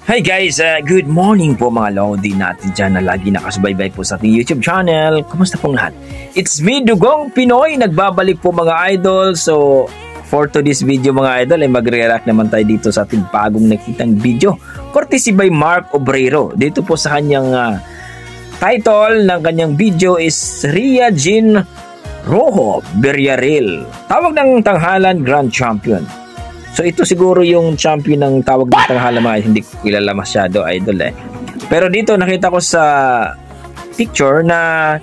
Hi guys, good morning po mga Lodi natin dyan na lagi nakasubaybay po sa ating YouTube channel. Kumusta pong lahat? It's me, Dugong Pinoy. Nagbabalik po mga idol. So, for today's video mga idol ay magre-react naman tayo dito sa ating bagong nakitang video. Courtesy by Mark Obrero. Dito po sa kanyang title ng kanyang video is Ria Jean Rojo Villarreal. Tawag ng tanghalan Grand Champion. So ito siguro yung champion ng tawag ng tanghalan mga hindi ko kilala masyado idol eh. Pero dito nakita ko sa picture na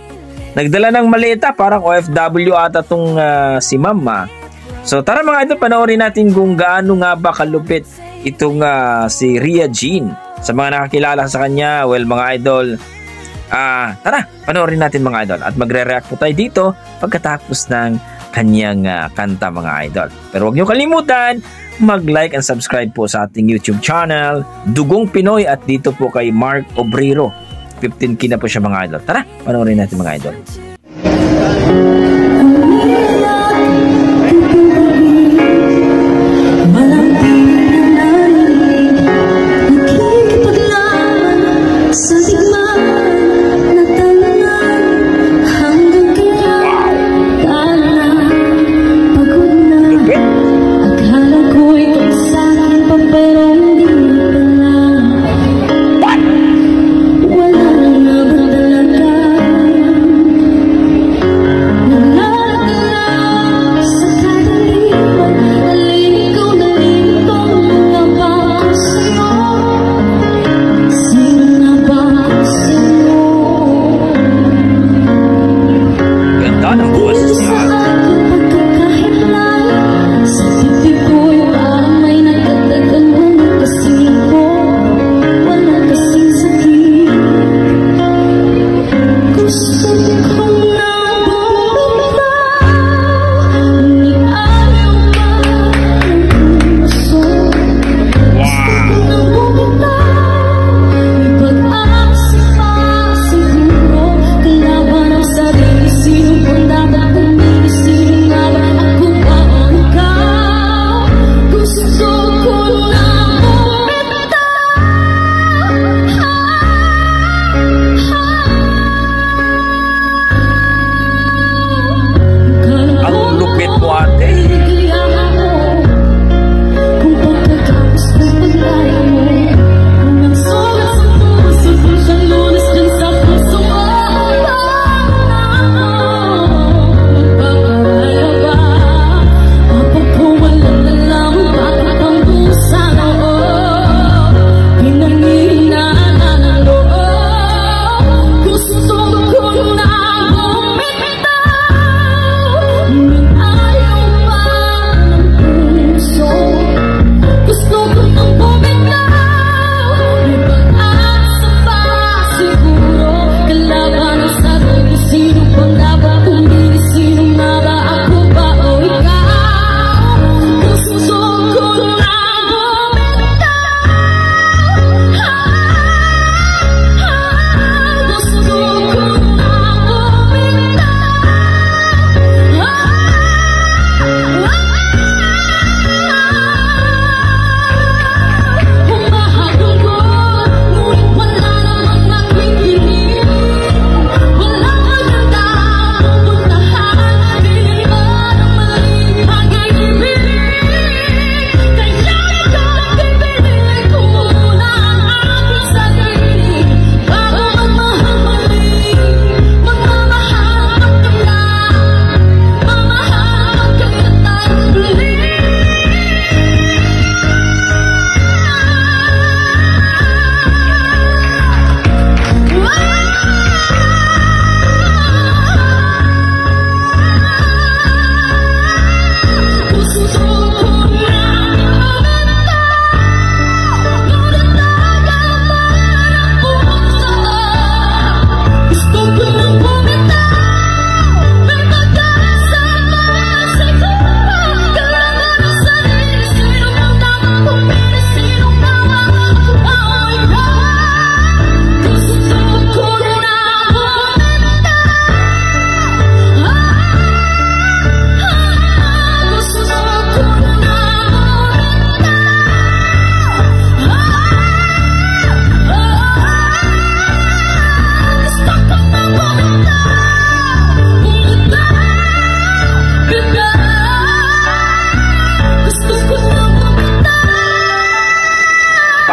nagdala ng maleta, parang OFW ata tong si Mama. So tara mga idol, panoorin natin kung gaano nga ba kalupit itong si Ria Jean. Sa mga nakakilala sa kanya, well mga idol, tara panoorin natin mga idol at magre-react po tayo dito pagkatapos ng kanyang kanta mga idol. Pero huwag niyo kalimutan mag-like and subscribe po sa ating YouTube channel, Dugong Pinoy, at dito po kay Mark Obrero. 15K na po siya mga idol. Tara, panoorin natin mga idol.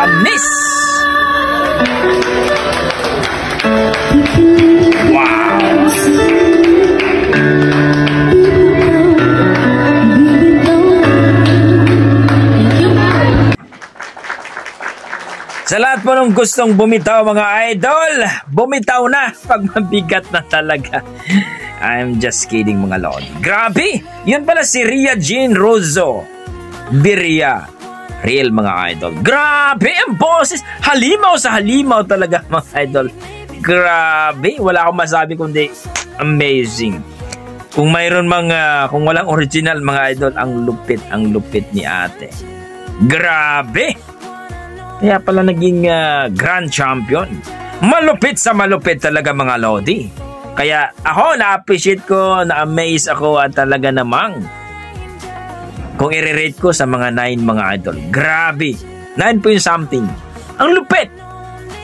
Panis! Wow! Sa lahat po nung gustong bumitaw mga idol, bumitaw na pag mabigat na talaga. I'm just kidding mga lodi. Grabe! Yun pala si Ria Jean Rozo. Birria. Real mga idol. Grabe ang boses. Halimaw sa halimaw talaga mga idol. Grabe. Wala akong masabi kundi amazing. Kung mayroon kung walang original mga idol, ang lupit ni ate. Grabe! Kaya pala naging grand champion. Malupit sa malupit talaga mga lodi. Kaya ako na-appreciate ko, na-amaze ako at talaga namang kung i-rate ko sa mga 9 mga idol. Grabe. 9 point something. Ang lupit.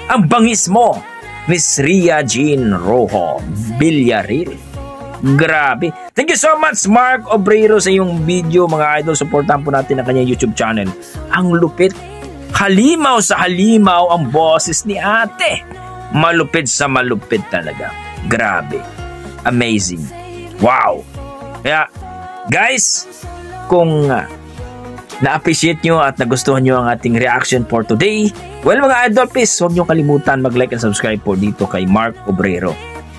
Ang bangis mo. Miss Ria Jean Rojo Villarreal. Grabe. Thank you so much Mark Obrero sa iyong video mga idol. Supportahan po natin ang kanyang YouTube channel. Ang lupit. Halimaw sa halimaw ang boses ni ate. Malupit sa malupit talaga. Grabe. Amazing. Wow. Kaya, guys, kung na-appreciate nyo at nagustuhan nyo ang ating reaction for today, well mga idol, please huwag nyo kalimutan mag-like and subscribe po dito kay Mark Obrero.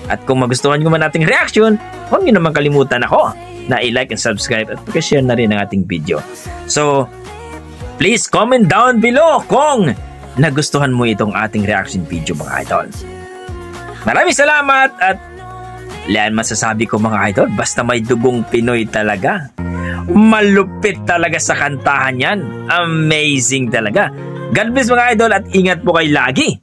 At kung magustuhan nyo man ating reaction, huwag nyo naman kalimutan ako na i-like and subscribe at pag-share na rin ang ating video. So, please comment down below kung nagustuhan mo itong ating reaction video mga idol. Maraming salamat at wala masasabi ko mga idol, basta may dugong Pinoy talaga. Malupit talaga sa kantahan yan. Amazing talaga. God bless mga idol at ingat po kayo lagi.